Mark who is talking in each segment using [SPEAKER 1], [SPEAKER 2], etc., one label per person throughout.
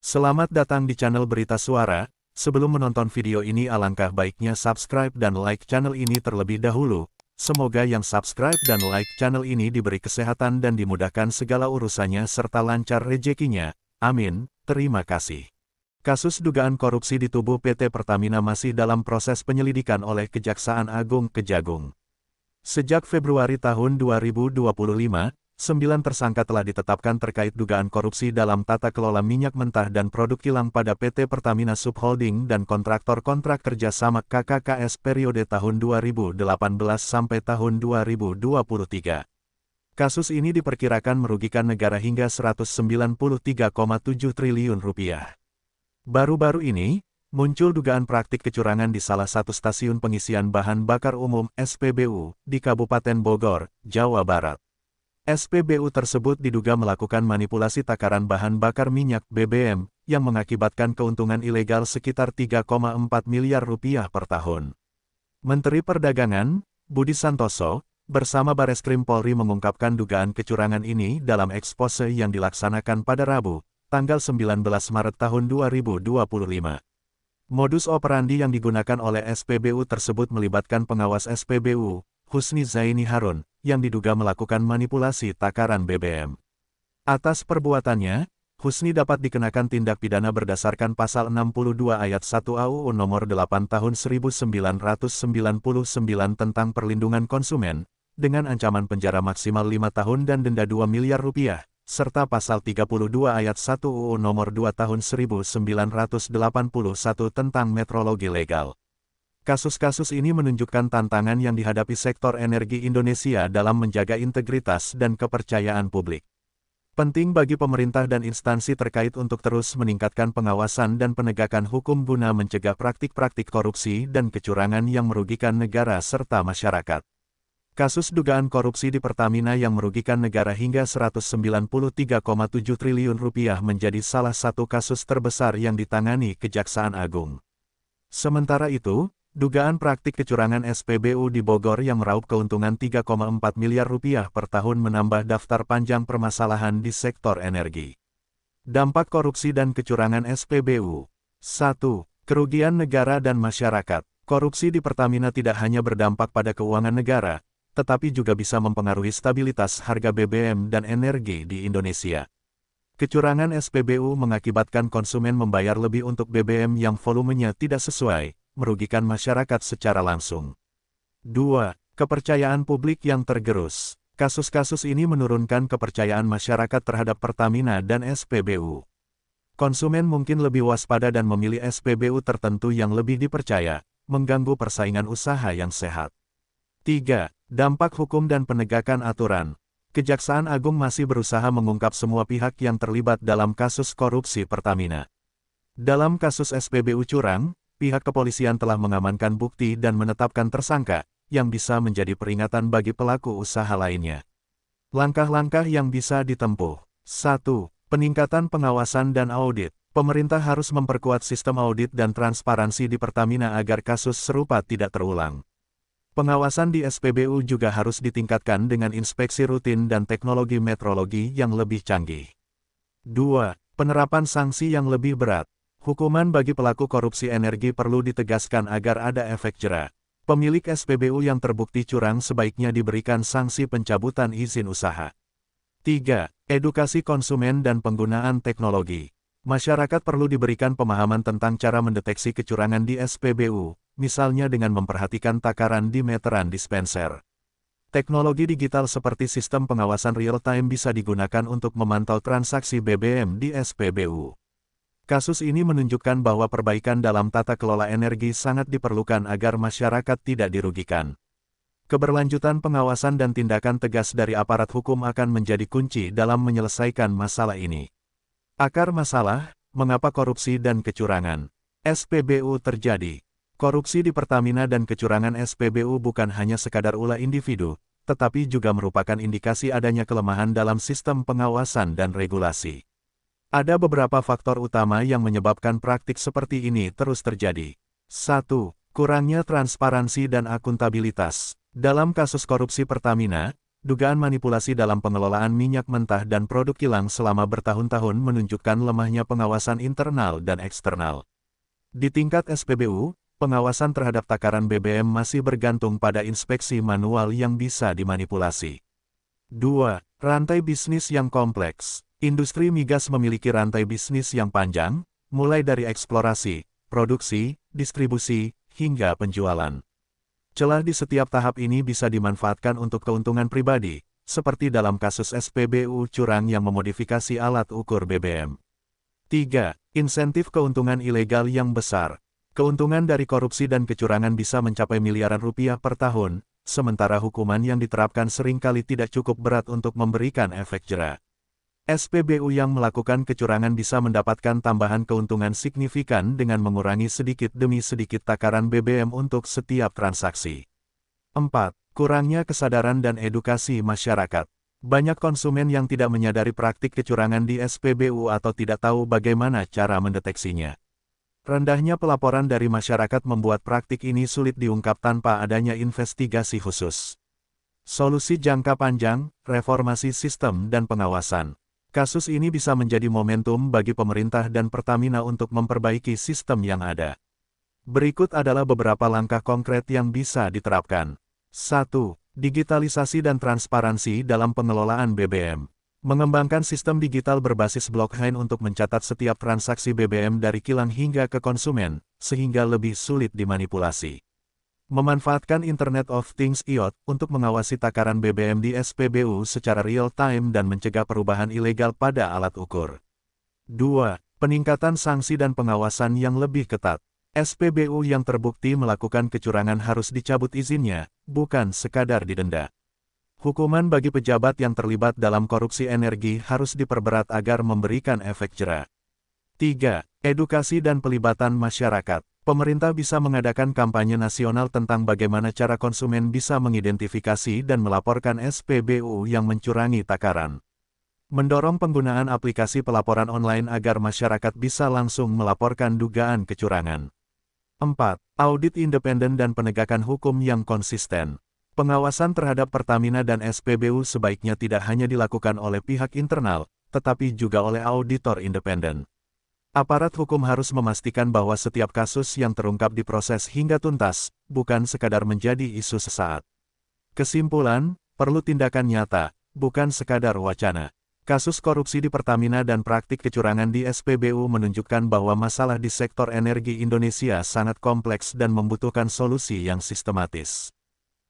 [SPEAKER 1] Selamat datang di channel Berita Suara. Sebelum menonton video ini alangkah baiknya subscribe dan like channel ini terlebih dahulu. Semoga yang subscribe dan like channel ini diberi kesehatan dan dimudahkan segala urusannya serta lancar rezekinya. Amin. Terima kasih. Kasus dugaan korupsi di tubuh PT Pertamina masih dalam proses penyelidikan oleh Kejaksaan Agung Kejagung. Sejak Februari tahun 2025, 9 tersangka telah ditetapkan terkait dugaan korupsi dalam tata kelola minyak mentah dan produk kilang pada PT Pertamina Subholding dan kontraktor kontrak kerjasama KKKS periode tahun 2018 sampai tahun 2023. Kasus ini diperkirakan merugikan negara hingga Rp193,7 triliun. Baru-baru ini, muncul dugaan praktik kecurangan di salah satu stasiun pengisian bahan bakar umum (SPBU) di Kabupaten Bogor, Jawa Barat. SPBU tersebut diduga melakukan manipulasi takaran bahan bakar minyak (BBM) yang mengakibatkan keuntungan ilegal sekitar Rp3,4 miliar per tahun. Menteri Perdagangan, Budi Santoso, bersama Bareskrim Polri mengungkapkan dugaan kecurangan ini dalam ekspose yang dilaksanakan pada Rabu, tanggal 19 Maret tahun 2025. Modus operandi yang digunakan oleh SPBU tersebut melibatkan pengawas SPBU, Husni Zaini Harun, yang diduga melakukan manipulasi takaran BBM. Atas perbuatannya, Husni dapat dikenakan tindak pidana berdasarkan Pasal 62 Ayat 1 AUU Nomor 8 Tahun 1999 tentang Perlindungan Konsumen, dengan ancaman penjara maksimal 5 tahun dan denda Rp2 miliar, serta Pasal 32 Ayat 1 UU Nomor 2 Tahun 1981 tentang Metrologi Legal. Kasus-kasus ini menunjukkan tantangan yang dihadapi sektor energi Indonesia dalam menjaga integritas dan kepercayaan publik. Penting bagi pemerintah dan instansi terkait untuk terus meningkatkan pengawasan dan penegakan hukum guna mencegah praktik-praktik korupsi dan kecurangan yang merugikan negara serta masyarakat. Kasus dugaan korupsi di Pertamina yang merugikan negara hingga Rp193,7 triliun menjadi salah satu kasus terbesar yang ditangani Kejaksaan Agung. Sementara itu, dugaan praktik kecurangan SPBU di Bogor yang meraup keuntungan Rp3,4 miliar per tahun menambah daftar panjang permasalahan di sektor energi. Dampak korupsi dan kecurangan SPBU. 1. Kerugian negara dan masyarakat. Korupsi di Pertamina tidak hanya berdampak pada keuangan negara, tetapi juga bisa mempengaruhi stabilitas harga BBM dan energi di Indonesia. Kecurangan SPBU mengakibatkan konsumen membayar lebih untuk BBM yang volumenya tidak sesuai, merugikan masyarakat secara langsung. 2. Kepercayaan publik yang tergerus. Kasus-kasus ini menurunkan kepercayaan masyarakat terhadap Pertamina dan SPBU. Konsumen mungkin lebih waspada dan memilih SPBU tertentu yang lebih dipercaya, mengganggu persaingan usaha yang sehat. 3. Dampak hukum dan penegakan aturan. Kejaksaan Agung masih berusaha mengungkap semua pihak yang terlibat dalam kasus korupsi Pertamina. Dalam kasus SPBU curang, pihak kepolisian telah mengamankan bukti dan menetapkan tersangka, yang bisa menjadi peringatan bagi pelaku usaha lainnya. Langkah-langkah yang bisa ditempuh. 1. Peningkatan pengawasan dan audit. Pemerintah harus memperkuat sistem audit dan transparansi di Pertamina agar kasus serupa tidak terulang. Pengawasan di SPBU juga harus ditingkatkan dengan inspeksi rutin dan teknologi metrologi yang lebih canggih. 2. Penerapan sanksi yang lebih berat. Hukuman bagi pelaku korupsi energi perlu ditegaskan agar ada efek jera. Pemilik SPBU yang terbukti curang sebaiknya diberikan sanksi pencabutan izin usaha. 3. Edukasi konsumen dan penggunaan teknologi. Masyarakat perlu diberikan pemahaman tentang cara mendeteksi kecurangan di SPBU, misalnya dengan memperhatikan takaran di meteran dispenser. Teknologi digital seperti sistem pengawasan real-time bisa digunakan untuk memantau transaksi BBM di SPBU. Kasus ini menunjukkan bahwa perbaikan dalam tata kelola energi sangat diperlukan agar masyarakat tidak dirugikan. Keberlanjutan pengawasan dan tindakan tegas dari aparat hukum akan menjadi kunci dalam menyelesaikan masalah ini. Akar masalah, mengapa korupsi dan kecurangan SPBU terjadi? Korupsi di Pertamina dan kecurangan SPBU bukan hanya sekadar ulah individu, tetapi juga merupakan indikasi adanya kelemahan dalam sistem pengawasan dan regulasi. Ada beberapa faktor utama yang menyebabkan praktik seperti ini terus terjadi. 1. Kurangnya transparansi dan akuntabilitas. Dalam kasus korupsi Pertamina, dugaan manipulasi dalam pengelolaan minyak mentah dan produk kilang selama bertahun-tahun menunjukkan lemahnya pengawasan internal dan eksternal. Di tingkat SPBU, pengawasan terhadap takaran BBM masih bergantung pada inspeksi manual yang bisa dimanipulasi. 2. Rantai bisnis yang kompleks. Industri migas memiliki rantai bisnis yang panjang, mulai dari eksplorasi, produksi, distribusi, hingga penjualan. Celah di setiap tahap ini bisa dimanfaatkan untuk keuntungan pribadi, seperti dalam kasus SPBU curang yang memodifikasi alat ukur BBM. 3. Insentif keuntungan ilegal yang besar. Keuntungan dari korupsi dan kecurangan bisa mencapai miliaran rupiah per tahun, sementara hukuman yang diterapkan seringkali tidak cukup berat untuk memberikan efek jera. SPBU yang melakukan kecurangan bisa mendapatkan tambahan keuntungan signifikan dengan mengurangi sedikit demi sedikit takaran BBM untuk setiap transaksi. 4. Kurangnya kesadaran dan edukasi masyarakat. Banyak konsumen yang tidak menyadari praktik kecurangan di SPBU atau tidak tahu bagaimana cara mendeteksinya. Rendahnya pelaporan dari masyarakat membuat praktik ini sulit diungkap tanpa adanya investigasi khusus. Solusi jangka panjang, reformasi sistem dan pengawasan. Kasus ini bisa menjadi momentum bagi pemerintah dan Pertamina untuk memperbaiki sistem yang ada. Berikut adalah beberapa langkah konkret yang bisa diterapkan. 1. Digitalisasi dan transparansi dalam pengelolaan BBM. Mengembangkan sistem digital berbasis blockchain untuk mencatat setiap transaksi BBM dari kilang hingga ke konsumen, sehingga lebih sulit dimanipulasi. Memanfaatkan Internet of Things (IoT) untuk mengawasi takaran BBM di SPBU secara real-time dan mencegah perubahan ilegal pada alat ukur. 2. Peningkatan sanksi dan pengawasan yang lebih ketat. SPBU yang terbukti melakukan kecurangan harus dicabut izinnya, bukan sekadar didenda. Hukuman bagi pejabat yang terlibat dalam korupsi energi harus diperberat agar memberikan efek jera. 3. Edukasi dan pelibatan masyarakat. Pemerintah bisa mengadakan kampanye nasional tentang bagaimana cara konsumen bisa mengidentifikasi dan melaporkan SPBU yang mencurangi takaran. Mendorong penggunaan aplikasi pelaporan online agar masyarakat bisa langsung melaporkan dugaan kecurangan. 4. Audit independen dan penegakan hukum yang konsisten. Pengawasan terhadap Pertamina dan SPBU sebaiknya tidak hanya dilakukan oleh pihak internal, tetapi juga oleh auditor independen. Aparat hukum harus memastikan bahwa setiap kasus yang terungkap diproses hingga tuntas, bukan sekadar menjadi isu sesaat. Kesimpulan, perlu tindakan nyata, bukan sekadar wacana. Kasus korupsi di Pertamina dan praktik kecurangan di SPBU menunjukkan bahwa masalah di sektor energi Indonesia sangat kompleks dan membutuhkan solusi yang sistematis.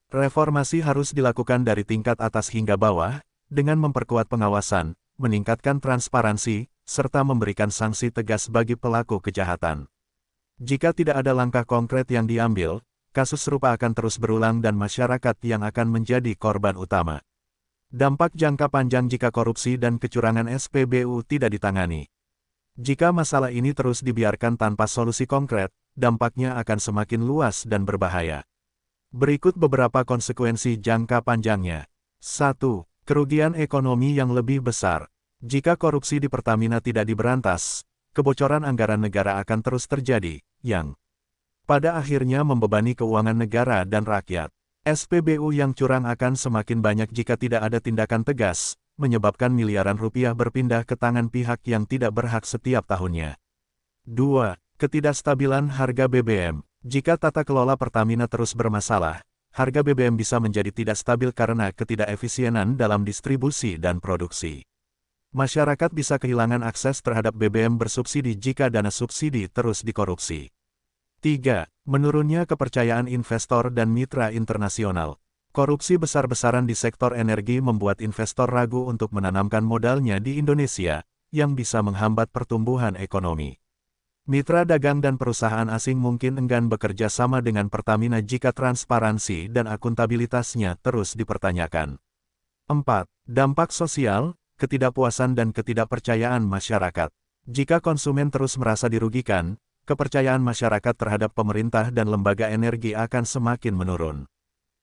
[SPEAKER 1] Reformasi harus dilakukan dari tingkat atas hingga bawah, dengan memperkuat pengawasan, meningkatkan transparansi, serta memberikan sanksi tegas bagi pelaku kejahatan. Jika tidak ada langkah konkret yang diambil, kasus serupa akan terus berulang dan masyarakat yang akan menjadi korban utama. Dampak jangka panjang jika korupsi dan kecurangan SPBU tidak ditangani. Jika masalah ini terus dibiarkan tanpa solusi konkret, dampaknya akan semakin luas dan berbahaya. Berikut beberapa konsekuensi jangka panjangnya. 1. Kerugian ekonomi yang lebih besar. Jika korupsi di Pertamina tidak diberantas, kebocoran anggaran negara akan terus terjadi, yang pada akhirnya membebani keuangan negara dan rakyat. SPBU yang curang akan semakin banyak jika tidak ada tindakan tegas, menyebabkan miliaran rupiah berpindah ke tangan pihak yang tidak berhak setiap tahunnya. 2. Ketidakstabilan harga BBM. Jika tata kelola Pertamina terus bermasalah, harga BBM bisa menjadi tidak stabil karena ketidakefisienan dalam distribusi dan produksi. Masyarakat bisa kehilangan akses terhadap BBM bersubsidi jika dana subsidi terus dikorupsi. 3. Menurunnya kepercayaan investor dan mitra internasional. Korupsi besar-besaran di sektor energi membuat investor ragu untuk menanamkan modalnya di Indonesia, yang bisa menghambat pertumbuhan ekonomi. Mitra dagang dan perusahaan asing mungkin enggan bekerja sama dengan Pertamina jika transparansi dan akuntabilitasnya terus dipertanyakan. 4. Dampak sosial, ketidakpuasan dan ketidakpercayaan masyarakat. Jika konsumen terus merasa dirugikan, kepercayaan masyarakat terhadap pemerintah dan lembaga energi akan semakin menurun.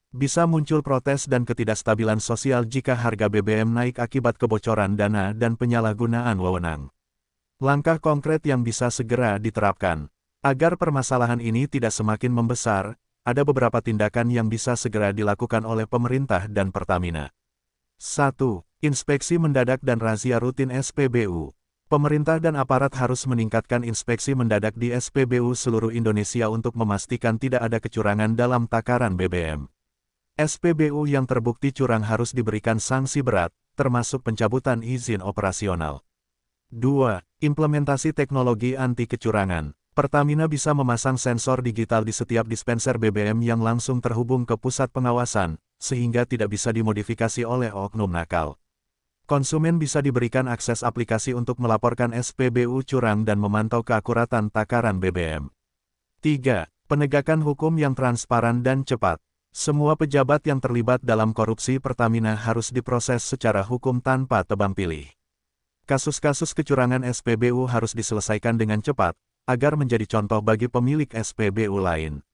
[SPEAKER 1] Bisa muncul protes dan ketidakstabilan sosial jika harga BBM naik akibat kebocoran dana dan penyalahgunaan wewenang. Langkah konkret yang bisa segera diterapkan. Agar permasalahan ini tidak semakin membesar, ada beberapa tindakan yang bisa segera dilakukan oleh pemerintah dan Pertamina. 1. Inspeksi mendadak dan razia rutin SPBU. Pemerintah dan aparat harus meningkatkan inspeksi mendadak di SPBU seluruh Indonesia untuk memastikan tidak ada kecurangan dalam takaran BBM. SPBU yang terbukti curang harus diberikan sanksi berat, termasuk pencabutan izin operasional. 2. Implementasi teknologi anti kecurangan. Pertamina bisa memasang sensor digital di setiap dispenser BBM yang langsung terhubung ke pusat pengawasan, sehingga tidak bisa dimodifikasi oleh oknum nakal. Konsumen bisa diberikan akses aplikasi untuk melaporkan SPBU curang dan memantau keakuratan takaran BBM. 3. Penegakan hukum yang transparan dan cepat. Semua pejabat yang terlibat dalam korupsi Pertamina harus diproses secara hukum tanpa tebang pilih. Kasus-kasus kecurangan SPBU harus diselesaikan dengan cepat, agar menjadi contoh bagi pemilik SPBU lain.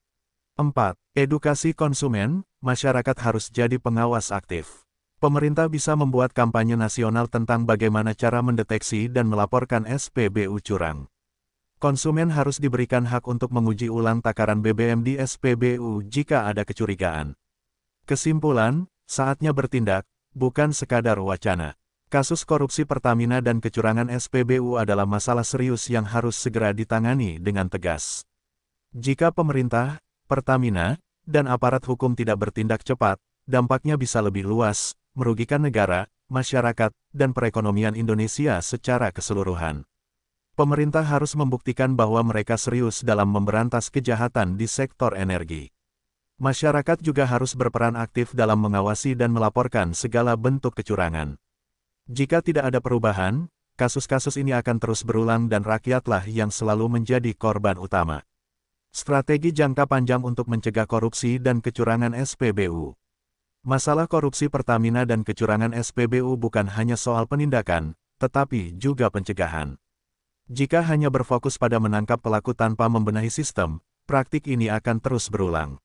[SPEAKER 1] 4. Edukasi konsumen, masyarakat harus jadi pengawas aktif. Pemerintah bisa membuat kampanye nasional tentang bagaimana cara mendeteksi dan melaporkan SPBU curang. Konsumen harus diberikan hak untuk menguji ulang takaran BBM di SPBU jika ada kecurigaan. Kesimpulan, saatnya bertindak, bukan sekadar wacana. Kasus korupsi Pertamina dan kecurangan SPBU adalah masalah serius yang harus segera ditangani dengan tegas. Jika pemerintah, Pertamina, dan aparat hukum tidak bertindak cepat, dampaknya bisa lebih luas, merugikan negara, masyarakat, dan perekonomian Indonesia secara keseluruhan. Pemerintah harus membuktikan bahwa mereka serius dalam memberantas kejahatan di sektor energi. Masyarakat juga harus berperan aktif dalam mengawasi dan melaporkan segala bentuk kecurangan. Jika tidak ada perubahan, kasus-kasus ini akan terus berulang dan rakyatlah yang selalu menjadi korban utama. Strategi jangka panjang untuk mencegah korupsi dan kecurangan SPBU. Masalah korupsi Pertamina dan kecurangan SPBU bukan hanya soal penindakan, tetapi juga pencegahan. Jika hanya berfokus pada menangkap pelaku tanpa membenahi sistem, praktik ini akan terus berulang.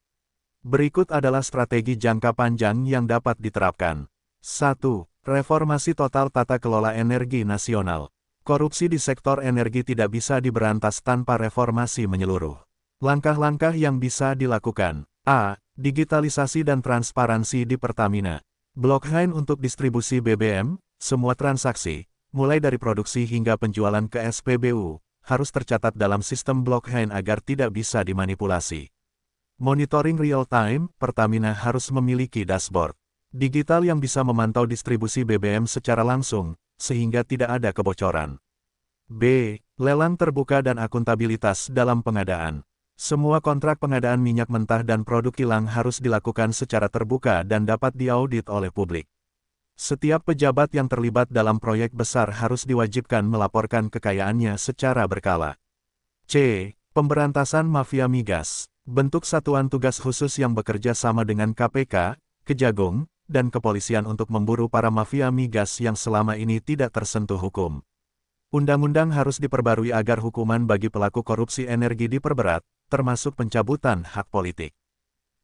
[SPEAKER 1] Berikut adalah strategi jangka panjang yang dapat diterapkan. 1. Reformasi total tata kelola energi nasional. Korupsi di sektor energi tidak bisa diberantas tanpa reformasi menyeluruh. Langkah-langkah yang bisa dilakukan. A. Digitalisasi dan transparansi di Pertamina. Blockchain untuk distribusi BBM, semua transaksi, mulai dari produksi hingga penjualan ke SPBU, harus tercatat dalam sistem blockchain agar tidak bisa dimanipulasi. Monitoring real-time, Pertamina harus memiliki dashboard digital yang bisa memantau distribusi BBM secara langsung, sehingga tidak ada kebocoran. B. Lelang terbuka dan akuntabilitas dalam pengadaan. Semua kontrak pengadaan minyak mentah dan produk kilang harus dilakukan secara terbuka dan dapat diaudit oleh publik. Setiap pejabat yang terlibat dalam proyek besar harus diwajibkan melaporkan kekayaannya secara berkala. C. Pemberantasan mafia migas. Bentuk satuan tugas khusus yang bekerja sama dengan KPK, Kejagung, dan kepolisian untuk memburu para mafia migas yang selama ini tidak tersentuh hukum. Undang-undang harus diperbarui agar hukuman bagi pelaku korupsi energi diperberat, termasuk pencabutan hak politik.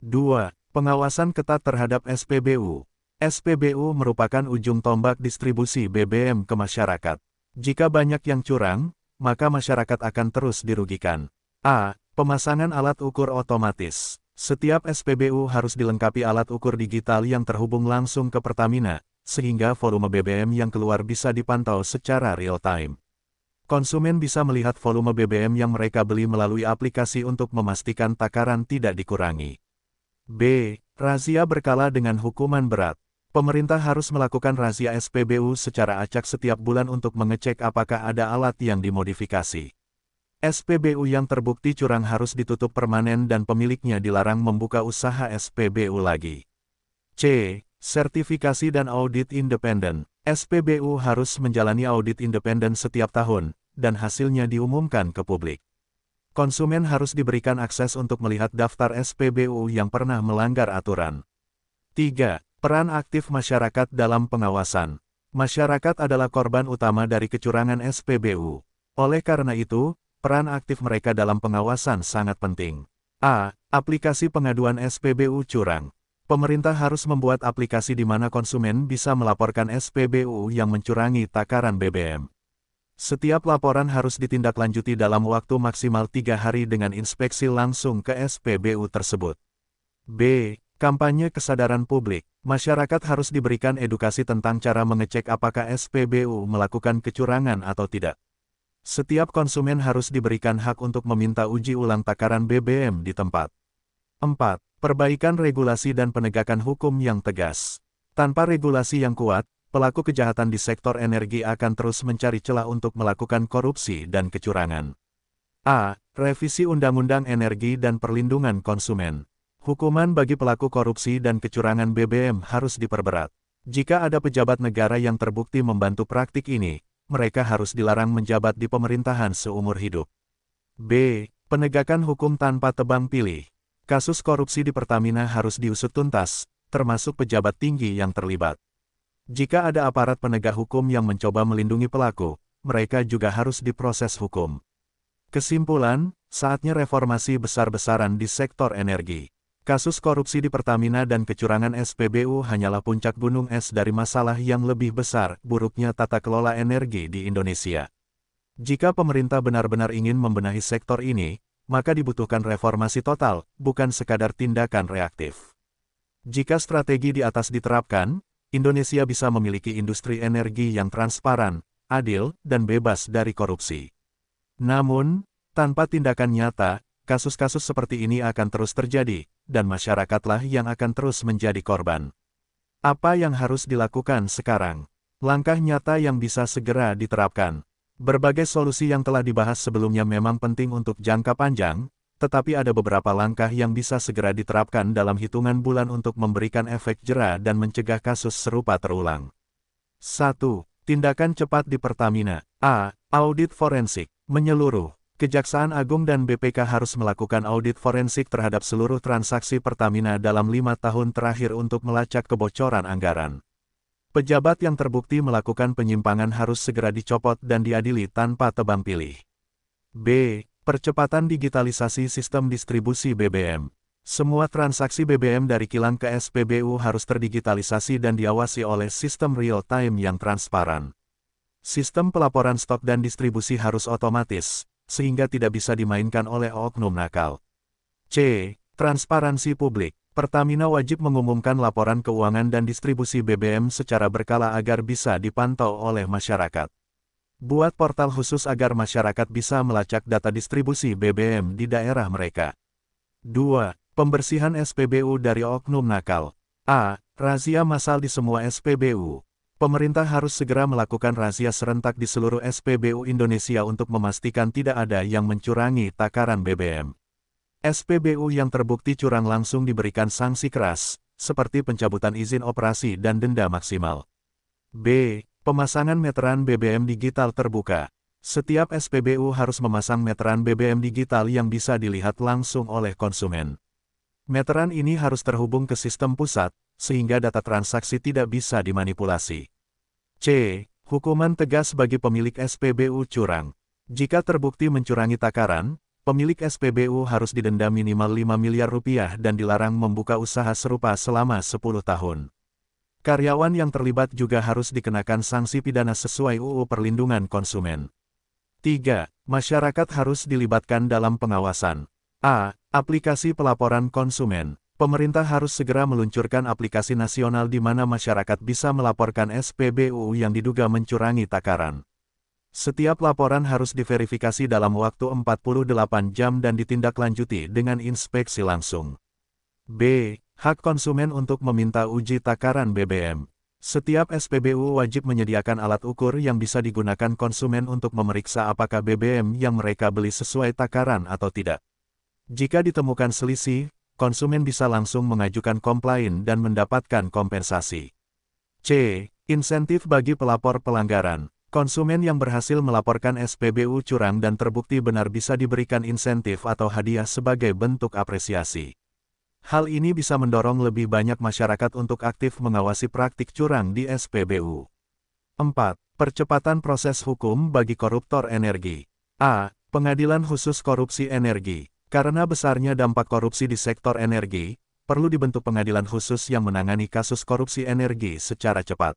[SPEAKER 1] 2. Pengawasan ketat terhadap SPBU. SPBU merupakan ujung tombak distribusi BBM ke masyarakat. Jika banyak yang curang, maka masyarakat akan terus dirugikan. A. Pemasangan alat ukur otomatis. Setiap SPBU harus dilengkapi alat ukur digital yang terhubung langsung ke Pertamina, sehingga volume BBM yang keluar bisa dipantau secara real-time. Konsumen bisa melihat volume BBM yang mereka beli melalui aplikasi untuk memastikan takaran tidak dikurangi. B. Razia berkala dengan hukuman berat. Pemerintah harus melakukan razia SPBU secara acak setiap bulan untuk mengecek apakah ada alat yang dimodifikasi. SPBU yang terbukti curang harus ditutup permanen dan pemiliknya dilarang membuka usaha SPBU lagi. C. Sertifikasi dan audit independen. SPBU harus menjalani audit independen setiap tahun, dan hasilnya diumumkan ke publik. Konsumen harus diberikan akses untuk melihat daftar SPBU yang pernah melanggar aturan. 3. Peran aktif masyarakat dalam pengawasan. Masyarakat adalah korban utama dari kecurangan SPBU. Oleh karena itu, peran aktif mereka dalam pengawasan sangat penting. A. Aplikasi pengaduan SPBU curang. Pemerintah harus membuat aplikasi di mana konsumen bisa melaporkan SPBU yang mencurangi takaran BBM. Setiap laporan harus ditindaklanjuti dalam waktu maksimal 3 hari dengan inspeksi langsung ke SPBU tersebut. B. Kampanye kesadaran publik. Masyarakat harus diberikan edukasi tentang cara mengecek apakah SPBU melakukan kecurangan atau tidak. Setiap konsumen harus diberikan hak untuk meminta uji ulang takaran BBM di tempat. 4. Perbaikan regulasi dan penegakan hukum yang tegas. Tanpa regulasi yang kuat, pelaku kejahatan di sektor energi akan terus mencari celah untuk melakukan korupsi dan kecurangan. A. Revisi Undang-Undang Energi dan Perlindungan Konsumen. Hukuman bagi pelaku korupsi dan kecurangan BBM harus diperberat. Jika ada pejabat negara yang terbukti membantu praktik ini, mereka harus dilarang menjabat di pemerintahan seumur hidup. B. Penegakan hukum tanpa tebang pilih. Kasus korupsi di Pertamina harus diusut tuntas, termasuk pejabat tinggi yang terlibat. Jika ada aparat penegak hukum yang mencoba melindungi pelaku, mereka juga harus diproses hukum. Kesimpulan, saatnya reformasi besar-besaran di sektor energi. Kasus korupsi di Pertamina dan kecurangan SPBU hanyalah puncak gunung es dari masalah yang lebih besar, buruknya tata kelola energi di Indonesia. Jika pemerintah benar-benar ingin membenahi sektor ini, maka dibutuhkan reformasi total, bukan sekadar tindakan reaktif. Jika strategi di atas diterapkan, Indonesia bisa memiliki industri energi yang transparan, adil, dan bebas dari korupsi. Namun, tanpa tindakan nyata, kasus-kasus seperti ini akan terus terjadi, dan masyarakatlah yang akan terus menjadi korban. Apa yang harus dilakukan sekarang? Langkah nyata yang bisa segera diterapkan. Berbagai solusi yang telah dibahas sebelumnya memang penting untuk jangka panjang, tetapi ada beberapa langkah yang bisa segera diterapkan dalam hitungan bulan untuk memberikan efek jera dan mencegah kasus serupa terulang. 1. Tindakan cepat di Pertamina. A. Audit forensik menyeluruh. Kejaksaan Agung dan BPK harus melakukan audit forensik terhadap seluruh transaksi Pertamina dalam 5 tahun terakhir untuk melacak kebocoran anggaran. Pejabat yang terbukti melakukan penyimpangan harus segera dicopot dan diadili tanpa tebang pilih. B. Percepatan digitalisasi sistem distribusi BBM. Semua transaksi BBM dari kilang ke SPBU harus terdigitalisasi dan diawasi oleh sistem real-time yang transparan. Sistem pelaporan stok dan distribusi harus otomatis, sehingga tidak bisa dimainkan oleh oknum nakal. C. Transparansi publik. Pertamina wajib mengumumkan laporan keuangan dan distribusi BBM secara berkala agar bisa dipantau oleh masyarakat. Buat portal khusus agar masyarakat bisa melacak data distribusi BBM di daerah mereka. 2. Pembersihan SPBU dari oknum nakal. A. Razia massal di semua SPBU. Pemerintah harus segera melakukan razia serentak di seluruh SPBU Indonesia untuk memastikan tidak ada yang mencurangi takaran BBM. SPBU yang terbukti curang langsung diberikan sanksi keras, seperti pencabutan izin operasi dan denda maksimal. B. Pemasangan meteran BBM digital terbuka. Setiap SPBU harus memasang meteran BBM digital yang bisa dilihat langsung oleh konsumen. Meteran ini harus terhubung ke sistem pusat, sehingga data transaksi tidak bisa dimanipulasi. C. Hukuman tegas bagi pemilik SPBU curang. Jika terbukti mencurangi takaran, pemilik SPBU harus didenda minimal 5 miliar rupiah dan dilarang membuka usaha serupa selama 10 tahun. Karyawan yang terlibat juga harus dikenakan sanksi pidana sesuai UU Perlindungan Konsumen. 3. Masyarakat harus dilibatkan dalam pengawasan. A. Aplikasi pelaporan konsumen. Pemerintah harus segera meluncurkan aplikasi nasional di mana masyarakat bisa melaporkan SPBU yang diduga mencurangi takaran. Setiap laporan harus diverifikasi dalam waktu 48 jam dan ditindaklanjuti dengan inspeksi langsung. B. Hak konsumen untuk meminta uji takaran BBM. Setiap SPBU wajib menyediakan alat ukur yang bisa digunakan konsumen untuk memeriksa apakah BBM yang mereka beli sesuai takaran atau tidak. Jika ditemukan selisih, konsumen bisa langsung mengajukan komplain dan mendapatkan kompensasi. C. Insentif bagi pelapor pelanggaran. Konsumen yang berhasil melaporkan SPBU curang dan terbukti benar bisa diberikan insentif atau hadiah sebagai bentuk apresiasi. Hal ini bisa mendorong lebih banyak masyarakat untuk aktif mengawasi praktik curang di SPBU. 4. Percepatan proses hukum bagi koruptor energi. A. Pengadilan khusus korupsi energi. Karena besarnya dampak korupsi di sektor energi, perlu dibentuk pengadilan khusus yang menangani kasus korupsi energi secara cepat.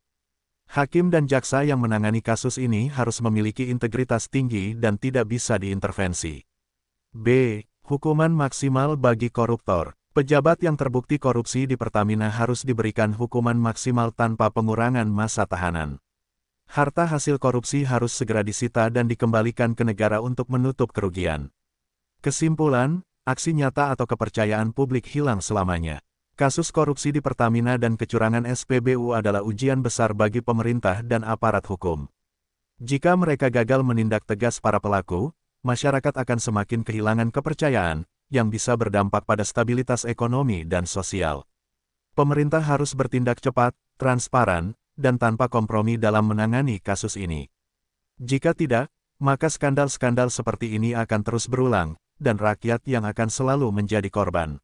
[SPEAKER 1] Hakim dan jaksa yang menangani kasus ini harus memiliki integritas tinggi dan tidak bisa diintervensi. B. Hukuman maksimal bagi koruptor. Pejabat yang terbukti korupsi di Pertamina harus diberikan hukuman maksimal tanpa pengurangan masa tahanan. Harta hasil korupsi harus segera disita dan dikembalikan ke negara untuk menutup kerugian. Kesimpulan, aksi nyata atau kepercayaan publik hilang selamanya. Kasus korupsi di Pertamina dan kecurangan SPBU adalah ujian besar bagi pemerintah dan aparat hukum. Jika mereka gagal menindak tegas para pelaku, masyarakat akan semakin kehilangan kepercayaan, yang bisa berdampak pada stabilitas ekonomi dan sosial. Pemerintah harus bertindak cepat, transparan, dan tanpa kompromi dalam menangani kasus ini. Jika tidak, maka skandal-skandal seperti ini akan terus berulang, dan rakyat yang akan selalu menjadi korban.